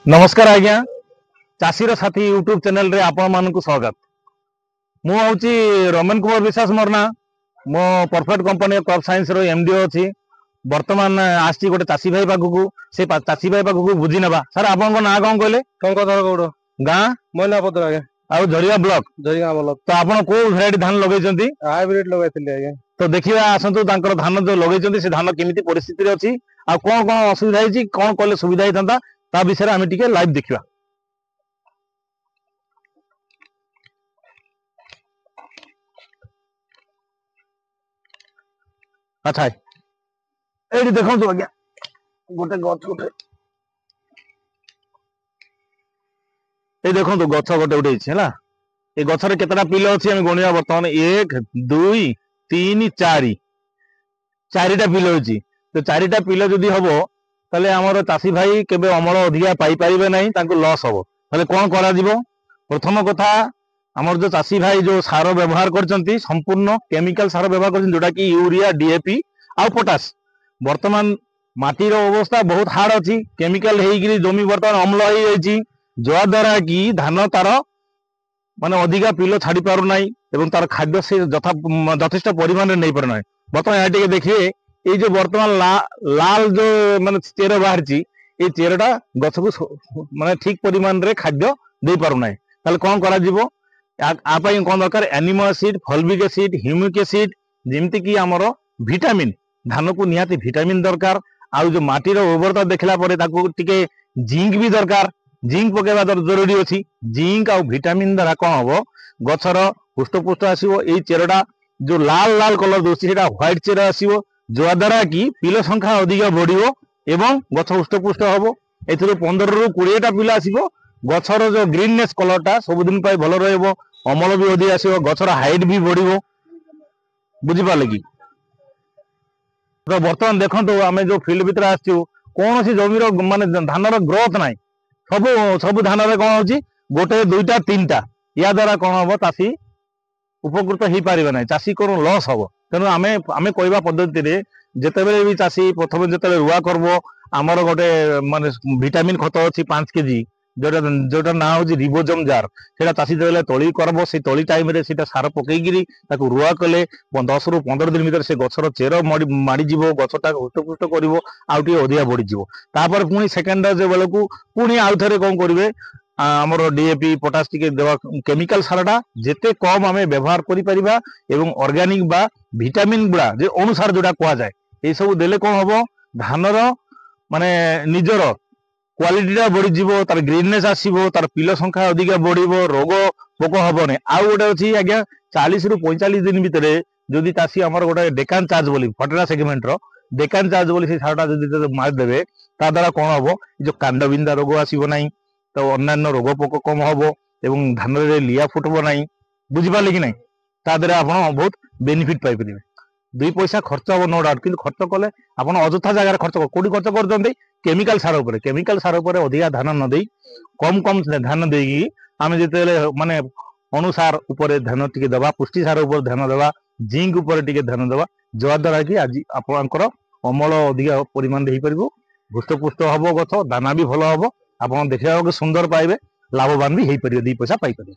नमस्कार आज्ञा चाषीर साथी यूट्यूब चैनल रे आपण मानकु स्वागत। मु होची रमन कुमार विश्वास मोरना मो परफेक्ट कंपनी क्रॉप साइंस रो एमडी अछि। वर्तमान आसी गोटे चाषी भाई पाखु से चाषी भाई पाखु बुझी नेबा। सर आपन ना कोन कहले टंकधर गौड़ गाँ मैनापदर आगे आउ झरिया ब्लॉक झरिया ब्लॉक। तो आपन को वैरायटी धान लगैचंती? हाइब्रिड लगाइथिले आगे। तो देखिबा आसंतु तांकर धान जो लगैचंती से धान केमिति परिस्थिति रे अछि आ कोन कोन असुविधा हिची कोन कले सुविधा हितंता ता विषय आमे टिके लाइव देखिबा। अच्छा एडी देखो तो आज्ञा गोटे गछ गोटे ए देखो तो गछ गोटे उठे है ए गछर केतटा पिल अछि हम गणिया वर्तमान 1 2 3 4 चारिटा पिल अछि। तो चारिटा पिल जदी हबो तले हमर चासी भाई केबे अमल अधिका पाई परिबे नाही तांको लॉस हबो। तले कोन करा दिबो? प्रथम कथा हमर जो चासी भाई जो सार व्यवहार करचंती संपूर्ण केमिकल सार व्यवहार करचंती जोटा कि यूरिया डीएपी आ पोटास। वर्तमान माटीर अवस्था बहुत हार्ड अछि केमिकल हेगिरी जमी वर्तमान अम्ल हो जाइछि जा द्वारा कि धान तार माने अधिका पिलो छाड़ी पारु नाही एवं तार खाद्य से यथेष्ट परिमाण रे नै पारु नाही। वर्तमान या टिके देखिए ये जो वर्तमान लाल जो माने चेर बाहरची ये चेरटा गछ को माने ठीक परिमाण रे खाद्य दे पारु नाही। ताले कोन करा जिवो आ पई कोन दरकार एनिमो एसिड फॉल्विक एसिड ह्यूमिक एसिड जेमति कि हमरो विटामिन धान को निहाती विटामिन दरकार। आउ जो माटीर उर्वरता देखला परे ताको टिके जिंक भी दरकार। जिंक पकेबा जरूरी अछि। जिंक आ विटामिन द्वारा कोन हबो गछर पुष्टपुष्ट आसीबो। एई चेरटा जो लाल लाल कलर दोसी सेटा व्हाइट चेर आसीबो जो द्वारा कि पिल संख्या अधिक बढ़िबो एवं गछ पुष्टपुष्ट हबो। एथिरो 15 रु 20 टा पिल आसीबो। गछर जो ग्रीननेस कलरटा सब दिन पाई भलो रहइबो अमल भी अधिक आसीबो गछर हाइट भी बढ़िबो। बुझि पाले कि तो बर्तमान देखो आम जो फिल्ड भीतर आसचु कौन सी जमीर माने धान ग्रोथ ना सब सब धान कौन हो गोटे दुईटा तीन टा या द्वारा कौन हम चाषी उपकृत हो पारे ना चाषी कौन लॉस हम। तेणु आम आम कहवा पद्धति जिते भी चाषी प्रथम जो रुआ करब आमर गोटे माने विटामिन खत अच्छी 5 केजी जोटा जोटा ना हूँ रिबोजम जार से चाषी जो तली करब से तली टाइम रे सार पकईकि रुआ कले 10 रु 15 दिन भीतर से गछर चेर माड़ीज गछटा हृष्टपुष्ट कर अधिका बढ़ीज। तापर पुणी सेकेंड जो बेलू पुणी आउ थे कौन करेंगे आमर डीएपी पोटास टिके देवा केमिकल सारटा जेते कम आम व्यवहार करिपरिबा एवं ऑर्गेनिक बा विटामिन गुड़ा जे अनुसार जोटा कह जाए ये सब देले कौन हम धानर माने निजर क्वालिटीटा बढ़ीज तार ग्रीननेस आसो तार पिल संख्या अधिक बढ़ो रोग पोक हेनी। आउ गोटे अच्छी आज्ञा 40 रु 45 दिन भितर जदि चाषी आमर गोटे डेकान चार्ज बोली फटेरा सेगमेंट रो डेकान चार्ज बोली से सारटा जदि मारिदेवे ता द्वारा कौन हम जो कांडबिंदा रोग आसो ना तो अन्य रोग पोक कम हम एवं धान रे लिया फुटब ना। बुझिपारे कि ना ता द्वारा आप बहुत बेनिफिट पाइपर 2 पैसा खर्च हम नो डाउट कि खर्च कले आप अଯଥା जगह खर्च कौटी खर्च कर केमिकल सार उपर केमिकल सार उपर अधिका धान न दे कम कम धान देगी आम जिते माने अनुसार उपर ध्यान टिके देवा पुष्टि सार उपर ध्यान देवा जिंक उपर टिके ध्यान देवा जद्वारा कि आज आपंकर अमल अधिका परिमाण हो पार हृष्टपुष्ट हम गछ दाना भी भल हम आप देखा सुंदर पाइबे लाभवान भी हो पार 2 पैसा पाइपर।